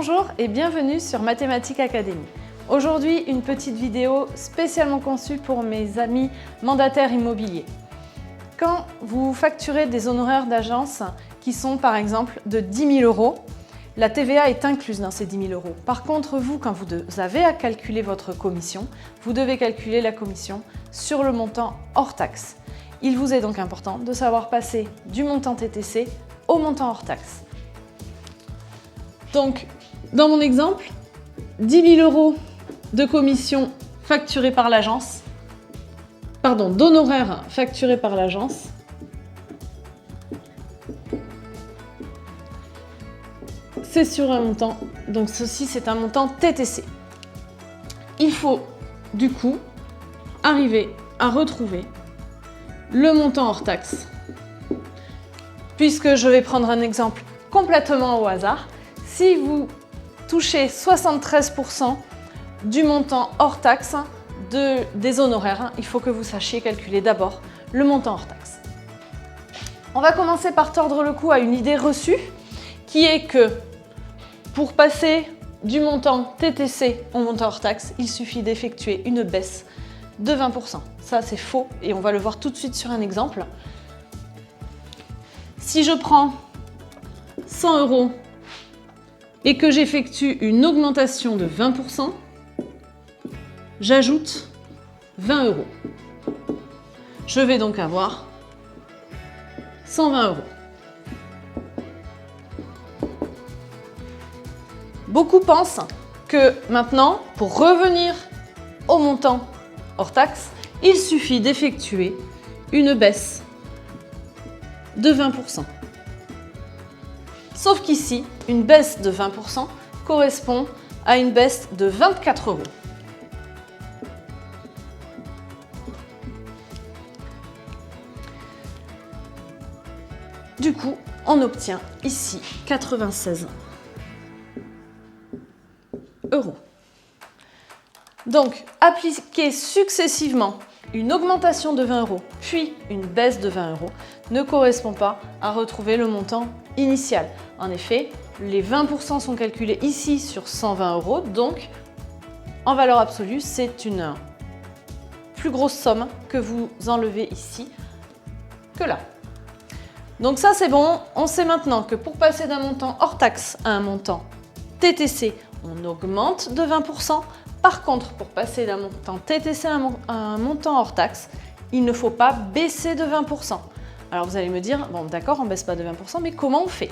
Bonjour et bienvenue sur Mathématiques Academy. Aujourd'hui, une petite vidéo spécialement conçue pour mes amis mandataires immobiliers. Quand vous facturez des honoraires d'agence qui sont par exemple de 10 000 €, la TVA est incluse dans ces 10 000 €. Par contre, vous, quand vous avez à calculer votre commission, vous devez calculer la commission sur le montant hors taxe. Il vous est donc important de savoir passer du montant TTC au montant hors taxe. Donc, dans mon exemple, 10 000 € de commission facturée par l'agence, pardon, d'honoraires facturés par l'agence, c'est sur un montant, donc ceci c'est un montant TTC. Il faut du coup arriver à retrouver le montant hors taxe. Puisque je vais prendre un exemple complètement au hasard, si vous touchez 73% du montant hors taxe des honoraires, il faut que vous sachiez calculer d'abord le montant hors taxe. On va commencer par tordre le cou à une idée reçue qui est que pour passer du montant TTC au montant hors taxe, il suffit d'effectuer une baisse de 20%. Ça, c'est faux et on va le voir tout de suite sur un exemple. Si je prends 100 € et que j'effectue une augmentation de 20%, j'ajoute 20 €. Je vais donc avoir 120 €. Beaucoup pensent que maintenant, pour revenir au montant hors taxe, il suffit d'effectuer une baisse de 20%. Sauf qu'ici, une baisse de 20% correspond à une baisse de 24 €. Du coup, on obtient ici 96 €. Donc, appliquer successivement une augmentation de 20 € puis une baisse de 20 € ne correspond pas à retrouver le montant initial. En effet, les 20% sont calculés ici sur 120 €, donc en valeur absolue, c'est une plus grosse somme que vous enlevez ici que là. Donc ça c'est bon, on sait maintenant que pour passer d'un montant hors taxe à un montant TTC, on augmente de 20%. Par contre, pour passer d'un montant TTC à un montant hors taxe, il ne faut pas baisser de 20%. Alors vous allez me dire, bon d'accord, on ne baisse pas de 20%, mais comment on fait?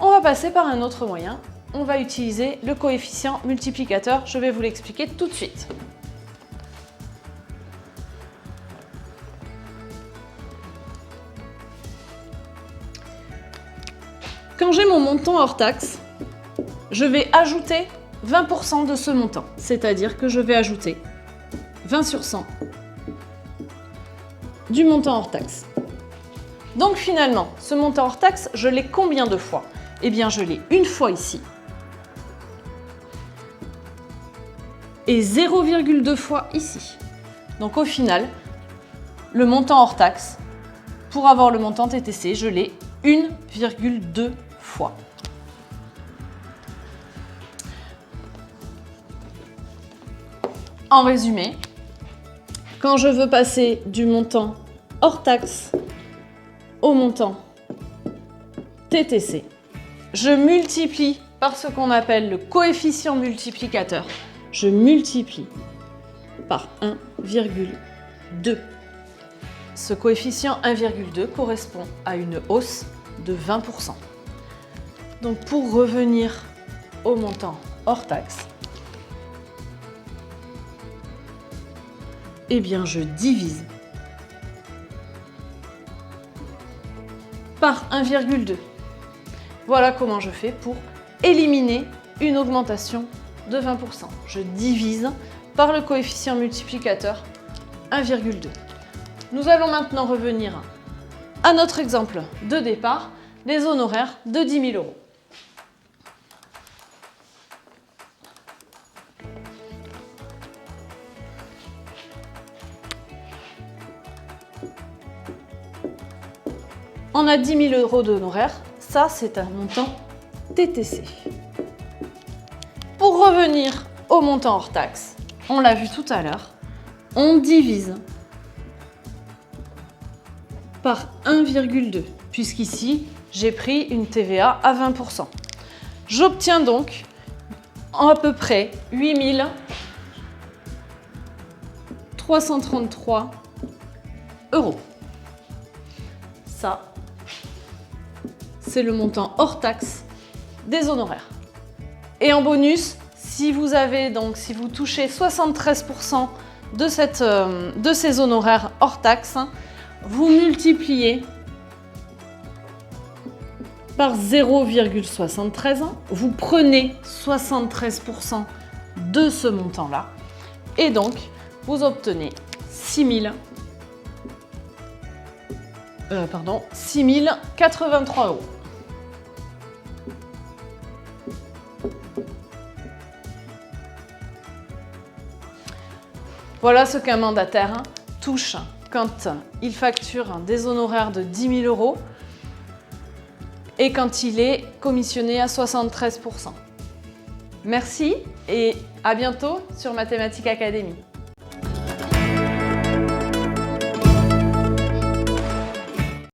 On va passer par un autre moyen. On va utiliser le coefficient multiplicateur. Je vais vous l'expliquer tout de suite. Quand j'ai mon montant hors taxe, je vais ajouter 20% de ce montant, c'est-à-dire que je vais ajouter 20 sur 100 du montant hors taxe. Donc finalement, ce montant hors taxe, je l'ai combien de fois? Eh bien, je l'ai une fois ici et 0,2 fois ici. Donc au final, le montant hors taxe, pour avoir le montant TTC, je l'ai 1,2 fois. En résumé, quand je veux passer du montant hors taxe au montant TTC, je multiplie par ce qu'on appelle le coefficient multiplicateur. Je multiplie par 1,2. Ce coefficient 1,2 correspond à une hausse de 20%. Donc pour revenir au montant hors taxe, eh bien je divise par 1,2. Voilà comment je fais pour éliminer une augmentation de 20%. Je divise par le coefficient multiplicateur 1,2. Nous allons maintenant revenir à notre exemple de départ, les honoraires de 10 000 €. On a 10 000 € d'honoraires, ça c'est un montant TTC. Pour revenir au montant hors taxe, on l'a vu tout à l'heure, on divise par 1,2, puisqu'ici, j'ai pris une TVA à 20%. J'obtiens donc à peu près 8 333 €. Ça, c'est le montant hors taxe des honoraires. Et en bonus, si vous touchez 73% de ces honoraires hors taxe, vous multipliez par 0,73, vous prenez 73% de ce montant-là et donc vous obtenez 6 083 €. Voilà ce qu'un mandataire touche quand il facture des honoraires de 10 000 € et quand il est commissionné à 73%. Merci et à bientôt sur Mathématiques Academy.